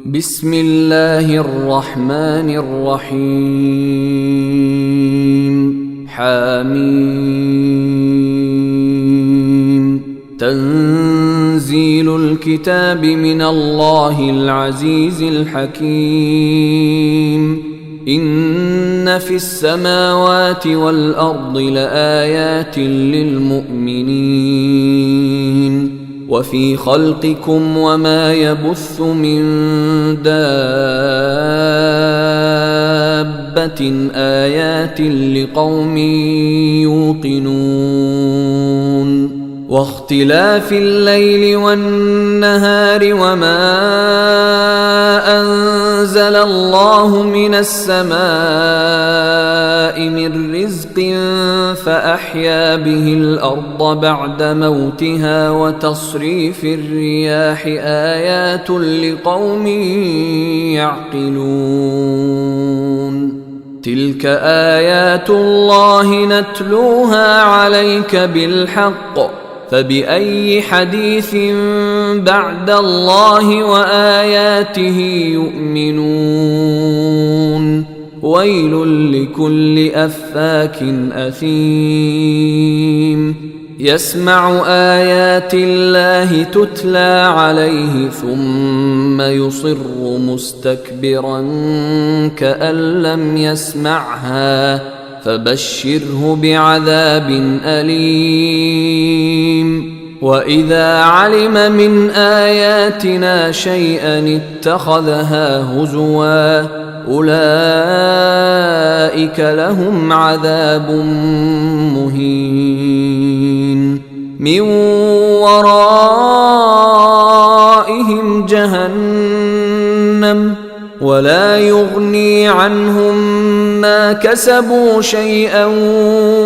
بسم الله الرحمن الرحيم حميم تنزيل الكتاب من الله العزيز الحكيم إن في السماوات والأرض لآيات للمؤمنين وفي خلقكم وما يبث من دابة آيات لقوم يوقنون واختلاف الليل والنهار وما أنزل الله من السماء من رزق فأحيا به الأرض بعد موتها وتصريف الرياح آيات لقوم يعقلون تلك آيات الله نتلوها عليك بالحق فبأي حديث بعد الله وآياته يؤمنون ويل لكل أفاك أثيم يسمع آيات الله تتلى عليه ثم يصر مستكبرا كأن لم يسمعها فبشره بعذاب أليم وإذا علم من آياتنا شيئا اتخذها هزوا أولئك لهم عذاب مهين من ورائهم جهنم ولا يغني عنهم ما كسبوا شيئا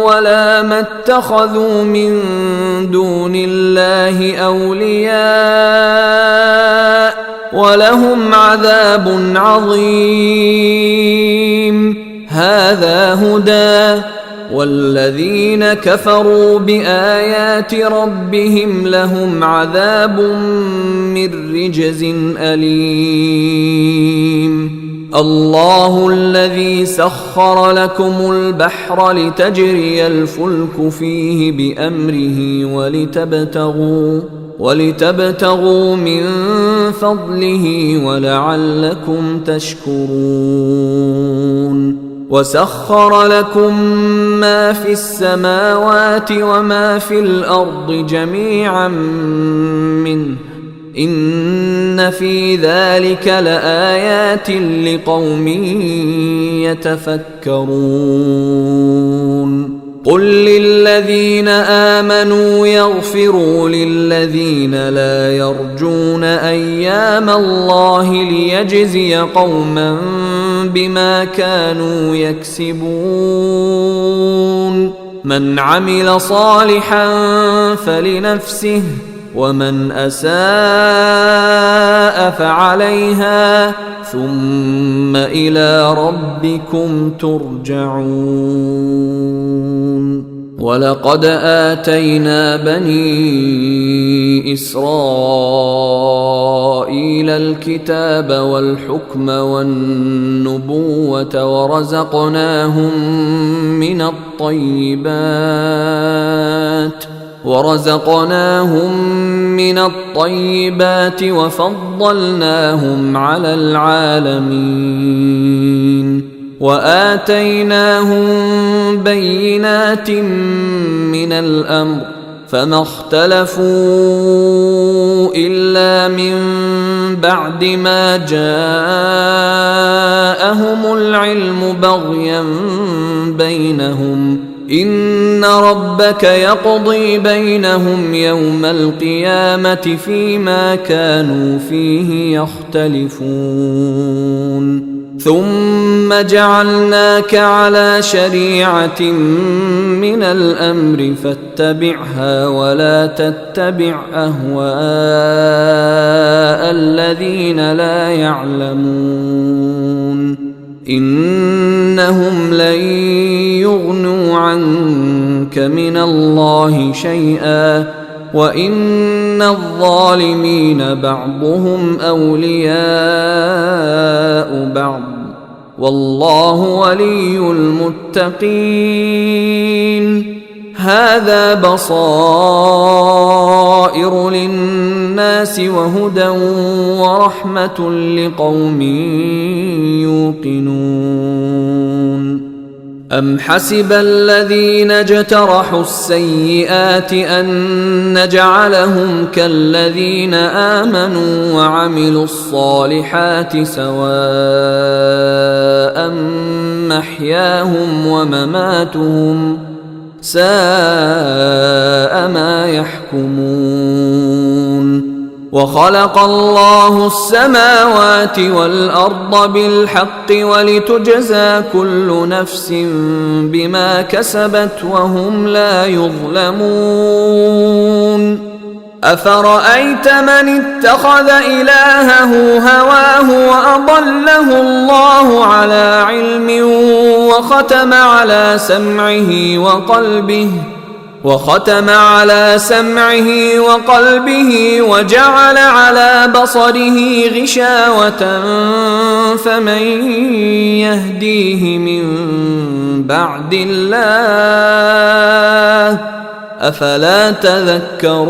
ولا ما اتخذوا من دون الله أولياء ولهم عذاب عظيم هذا هدى والذين كفروا بآيات ربهم لهم عذاب من رجز أليم الله الذي سخر لكم البحر لتجري الفلك فيه بأمره ولتبتغوا من فضله ولعلكم تشكرون وسخر لكم ما في السماوات وما في الأرض جميعا منه إن في ذلك لآيات لقوم يتفكرون قل للذين آمنوا يغفروا للذين لا يرجون أيام الله ليجزي قوما بما كانوا يكسبون من عمل صالحا فلنفسه ومن أساء فعليها ثم إلى ربكم ترجعون ولقد آتينا بني إسرائيل الكتاب والحكم والنبوة ورزقناهم من الطيبات وفضلناهم على العالمين وآتيناهم بينات من الأمر فما اختلفوا إلا من بعد ما جاءهم العلم بغيا بينهم إن ربك يقضي بينهم يوم القيامة فيما كانوا فيه يختلفون ثم جعلناك على شريعة من الأمر فاتبعها ولا تتبع أهواء الذين لا يعلمون إنهم لن يغنوا عنك من الله شيئا وإن الظالمين بعضهم أولياء بعض والله ولي المتقين. هذا بصائر للناس وهدى ورحمة لقوم يوقنون. أم حسب الذين اجترحوا السيئات أن نجعلهم كالذين آمنوا وعملوا الصالحات سواء محياهم ومماتهم ساء ما يحكمون. وخلق الله السماوات والأرض بالحق ولتجزى كل نفس بما كسبت وهم لا يظلمون. أفرأيت من اتخذ إلهه هواه وأضله الله على علم وختم على سمعه وقلبه وجعل على بصره غشاوة فمن يهديه من بعد الله أفلا تذكرون.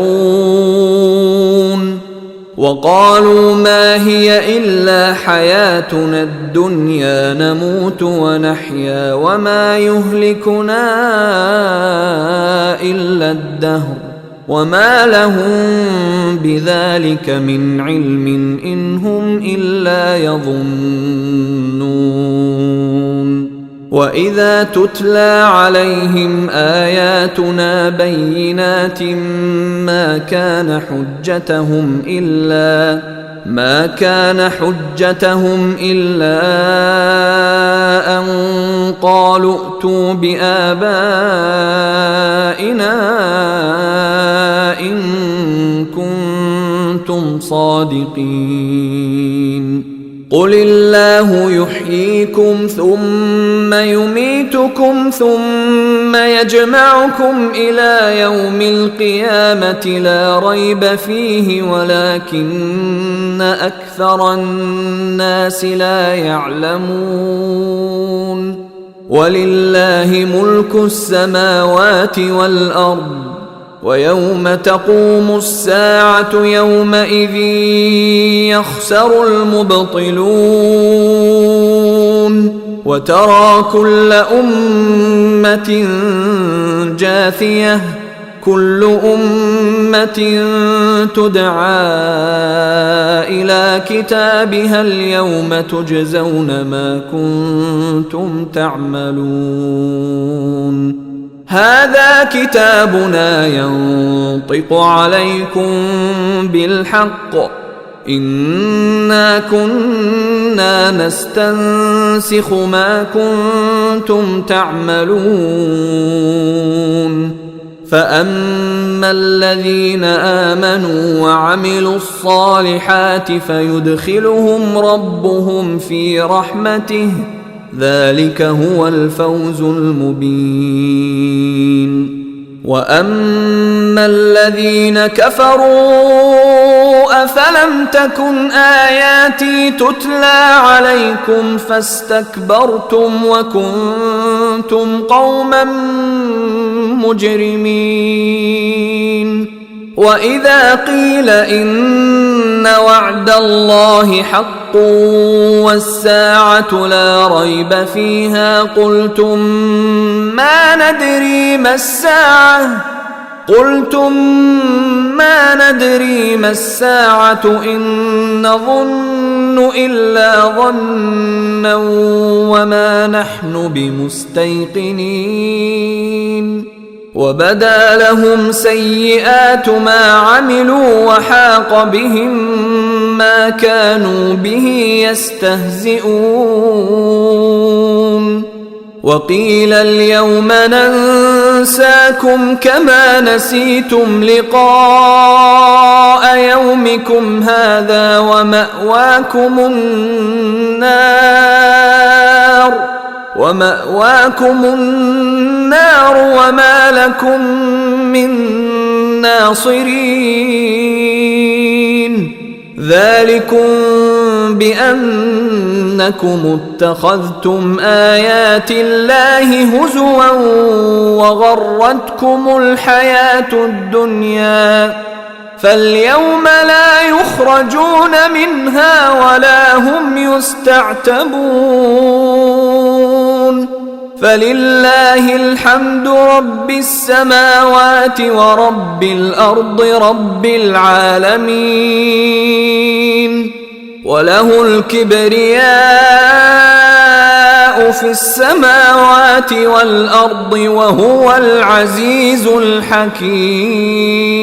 وقالوا ما هي إلا حياتنا الدنيا نموت ونحيا وما يهلكنا إلا الدهر وما لهم بذلك من علم إن هم إلا يظنون. وإذا تتلى عليهم آياتنا بينات ما كان حجتهم إلا أن قالوا ائتوا بآبائنا إن كنتم صادقين. قل الله يحييكم ثم يميتكم ثم يجمعكم إلى يوم القيامة لا ريب فيه ولكن أكثر الناس لا يعلمون. ولله ملك السماوات والأرض ويوم تقوم الساعة يومئذ يخسر المبطلون. وترى كل أمة جاثية كل أمة تدعى إلى كتابها اليوم تجزون ما كنتم تعملون. هذا كتابنا ينطق عليكم بالحق إنا كنا نستنسخ ما كنتم تعملون. فأما الذين آمنوا وعملوا الصالحات فيدخلهم ربهم في رحمته ذلك هو الفوز المبين. وأما الذين كفروا أفلم تكن آياتي تتلى عليكم فاستكبرتم وكنتم قوما مجرمين. وإذا قيل إن وعد الله حق والساعة لا ريب فيها قلتم ما ندري ما الساعة إن نظن إلا ظنا وما نحن بمستيقنين. وبدا لهم سيئات ما عملوا وحاق بهم ما كانوا به يستهزئون. وقيل اليوم ننساكم كما نسيتم لقاء يومكم هذا ومأواكم النار وما لكم من الناصرين ذلكم بأنكم اتخذتم آيات الله هزوا وغرتكم الحياة الدنيا فاليوم لا يخرجون منها ولا هم يستعتبون فلله الحمد رب السماوات ورب الأرض رب العالمين وله الكبرياء في السماوات والأرض وهو العزيز الحكيم.